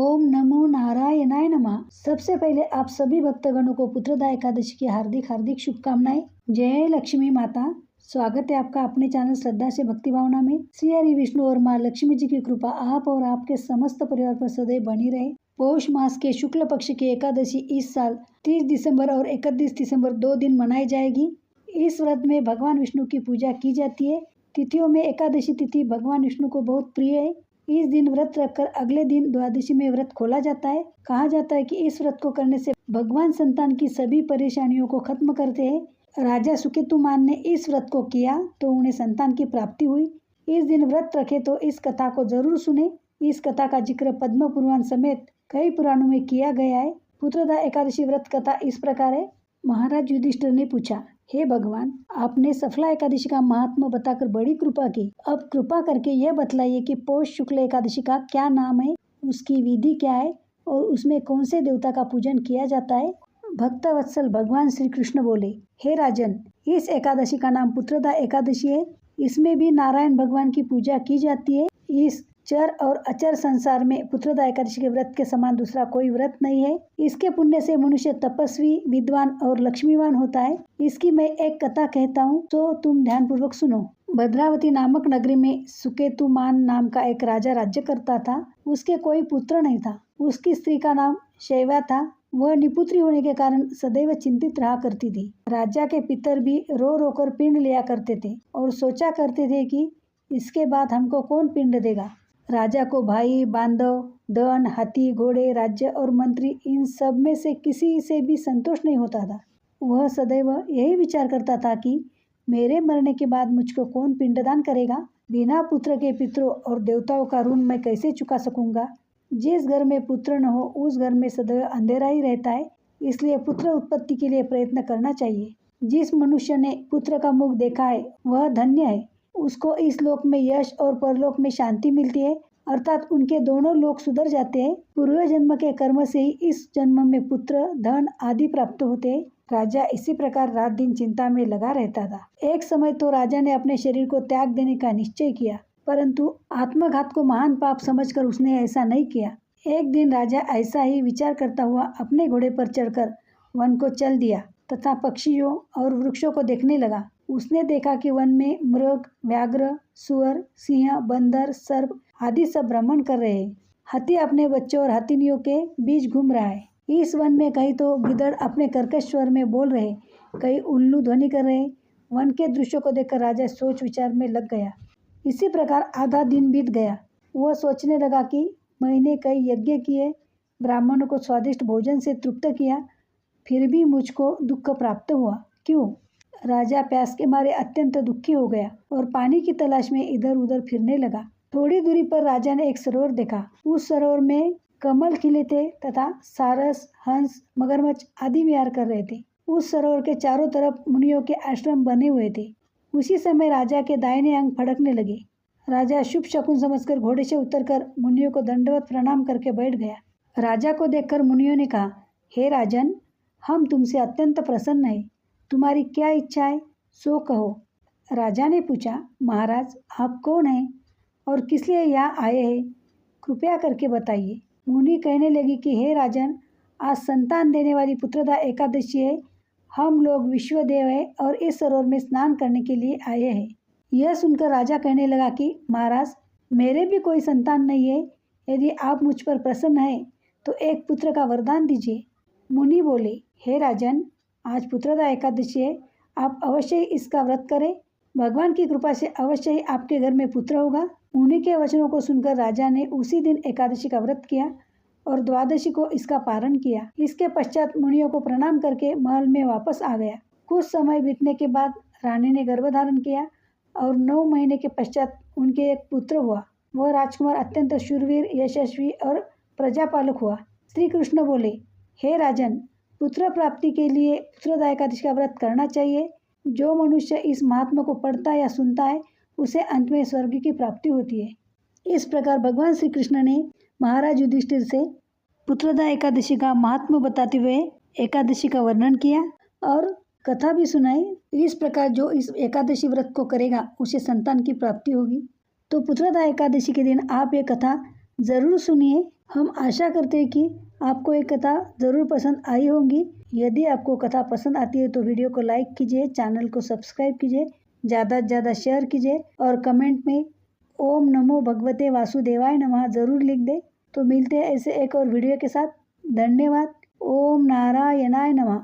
ओम नमो नारायणाय नमः। सबसे पहले आप सभी भक्तगणों को पुत्रदा एकादशी की हार्दिक हार्दिक शुभकामनाएं। जय लक्ष्मी माता। स्वागत है आपका अपने चैनल श्रद्धा से भक्ति भावना में। श्री हरि विष्णु और माँ लक्ष्मी जी की कृपा आप और आपके समस्त परिवार पर सदैव बनी रहे। पौष मास के शुक्ल पक्ष की एकादशी इस साल 30 दिसंबर और 31 दिसंबर 2 दिन मनाई जाएगी। इस व्रत में भगवान विष्णु की पूजा की जाती है। तिथियों में एकादशी तिथि भगवान विष्णु को बहुत प्रिय है। इस दिन व्रत रखकर अगले दिन द्वादशी में व्रत खोला जाता है। कहा जाता है कि इस व्रत को करने से भगवान संतान की सभी परेशानियों को खत्म करते हैं। राजा सुकेतुमान ने इस व्रत को किया तो उन्हें संतान की प्राप्ति हुई। इस दिन व्रत रखे तो इस कथा को जरूर सुने। इस कथा का जिक्र पद्म पुराण समेत कई पुराणों में किया गया है। पुत्रदा एकादशी व्रत कथा इस प्रकार है। महाराज युधिष्ठिर ने पूछा, हे भगवान, आपने सफला एकादशी का महात्मा बताकर बड़ी कृपा की। अब कृपा करके यह बतलाइए कि पौष शुक्ल एकादशी का क्या नाम है, उसकी विधि क्या है और उसमें कौन से देवता का पूजन किया जाता है। भक्तवत्सल भगवान श्री कृष्ण बोले, हे राजन, इस एकादशी का नाम पुत्रदा एकादशी है। इसमें भी नारायण भगवान की पूजा की जाती है। इस चर और अचर संसार में पुत्रदा एकादशी के व्रत के समान दूसरा कोई व्रत नहीं है। इसके पुण्य से मनुष्य तपस्वी, विद्वान और लक्ष्मीवान होता है। इसकी मैं एक कथा कहता हूँ तो तुम ध्यान पूर्वक सुनो। भद्रावती नामक नगरी में सुकेतुमान नाम का एक राजा राज्य करता था। उसके कोई पुत्र नहीं था। उसकी स्त्री का नाम शैवा था। वह निपुत्री होने के कारण सदैव चिंतित रहा करती थी। राजा के पितर भी रो रो कर पिंड लिया करते थे और सोचा करते थे कि इसके बाद हमको कौन पिंड देगा। राजा को भाई, बांधव, धन, हाथी, घोड़े, राज्य और मंत्री, इन सब में से किसी से भी संतोष नहीं होता था। वह सदैव यही विचार करता था कि मेरे मरने के बाद मुझको कौन पिंडदान करेगा। बिना पुत्र के पितरों और देवताओं का ऋण मैं कैसे चुका सकूंगा। जिस घर में पुत्र न हो उस घर में सदैव अंधेरा ही रहता है। इसलिए पुत्र उत्पत्ति के लिए प्रयत्न करना चाहिए। जिस मनुष्य ने पुत्र का मुख देखा है वह धन्य है। उसको इस लोक में यश और परलोक में शांति मिलती है, अर्थात उनके दोनों लोक सुधर जाते हैं। पूर्व जन्म के कर्म से ही इस जन्म में पुत्र, धन आदि प्राप्त होते हैं। राजा इसी प्रकार रात दिन चिंता में लगा रहता था। एक समय तो राजा ने अपने शरीर को त्याग देने का निश्चय किया, परंतु आत्मघात को महान पाप समझकर उसने ऐसा नहीं किया। एक दिन राजा ऐसा ही विचार करता हुआ अपने घोड़े पर चढ़कर वन को चल दिया तथा पक्षियों और वृक्षों को देखने लगा। उसने देखा कि वन में मृग, व्याघ्र, सुअर, सिंह, बंदर, सर्प आदि सब भ्रमण कर रहे हैं। हाथी अपने बच्चों और हाथिनियों के बीच घूम रहा है। इस वन में कहीं तो गिद्धड़ अपने कर्कश स्वर में बोल रहे, कहीं उल्लू ध्वनि कर रहे। वन के दृश्यों को देखकर राजा सोच विचार में लग गया। इसी प्रकार आधा दिन बीत गया। वह सोचने लगा कि मैंने कई यज्ञ किए, ब्राह्मणों को स्वादिष्ट भोजन से तृप्त किया, फिर भी मुझको दुख प्राप्त हुआ, क्यों। राजा प्यास के मारे अत्यंत दुखी हो गया और पानी की तलाश में इधर उधर फिरने लगा। थोड़ी दूरी पर राजा ने एक सरोवर देखा। उस सरोवर में कमल खिले थे तथा सारस, हंस, मगरमच्छ आदि विहार कर रहे थे। उस सरोवर के चारों तरफ मुनियों के आश्रम बने हुए थे। उसी समय राजा के दाहिने अंग फड़कने लगे। राजा शुभ शकुन समझकर घोड़े से उतरकर मुनियों को दंडवत प्रणाम करके बैठ गया। राजा को देखकर मुनियों ने कहा, हे राजन, हम तुमसे अत्यंत प्रसन्न हैं। तुम्हारी क्या इच्छा है सो कहो। राजा ने पूछा, महाराज, आप कौन हैं और किस लिए यहाँ आए हैं, कृपया करके बताइए। मुनि कहने लगी कि हे राजन, आज संतान देने वाली पुत्रदा एकादशी है। हम लोग विश्वदेव हैं और इस सरोवर में स्नान करने के लिए आए हैं। यह सुनकर राजा कहने लगा कि महाराज, मेरे भी कोई संतान नहीं है। यदि आप मुझ पर प्रसन्न हैं तो एक पुत्र का वरदान दीजिए। मुनि बोले, हे राजन, आज पुत्रदा एकादशी है, आप अवश्य ही इसका व्रत करें। भगवान की कृपा से अवश्य ही आपके घर में पुत्र होगा। मुनि के वचनों को सुनकर राजा ने उसी दिन एकादशी का व्रत किया और द्वादशी को इसका पारण किया। इसके पश्चात मुनियों को प्रणाम करके महल में वापस आ गया। कुछ समय बीतने के बाद रानी ने गर्भधारण किया और 9 महीने के पश्चात उनके एक पुत्र हुआ। वह राजकुमार अत्यंत शूरवीर, यशस्वी और प्रजापालक हुआ। श्री कृष्ण बोले, हे राजन, पुत्र प्राप्ति के लिए पुत्रदा एकादशी का व्रत करना चाहिए। जो मनुष्य इस महात्मा को पढ़ता या सुनता है उसे अंत में स्वर्ग की प्राप्ति होती है। इस प्रकार भगवान श्री कृष्ण ने महाराज युधिष्ठिर से पुत्रदा एकादशी का महात्मा बताते हुए एकादशी का वर्णन किया और कथा भी सुनाई। इस प्रकार जो इस एकादशी व्रत को करेगा उसे संतान की प्राप्ति होगी। तो पुत्रदा एकादशी के दिन आप ये कथा जरूर सुनिए। हम आशा करते हैं कि आपको ये कथा ज़रूर पसंद आई होगी। यदि आपको कथा पसंद आती है तो वीडियो को लाइक कीजिए, चैनल को सब्सक्राइब कीजिए, ज़्यादा से ज़्यादा शेयर कीजिए और कमेंट में ओम नमो भगवते वासुदेवाय नमः ज़रूर लिख दें। तो मिलते हैं ऐसे एक और वीडियो के साथ। धन्यवाद। ओम नारायणाय नमः।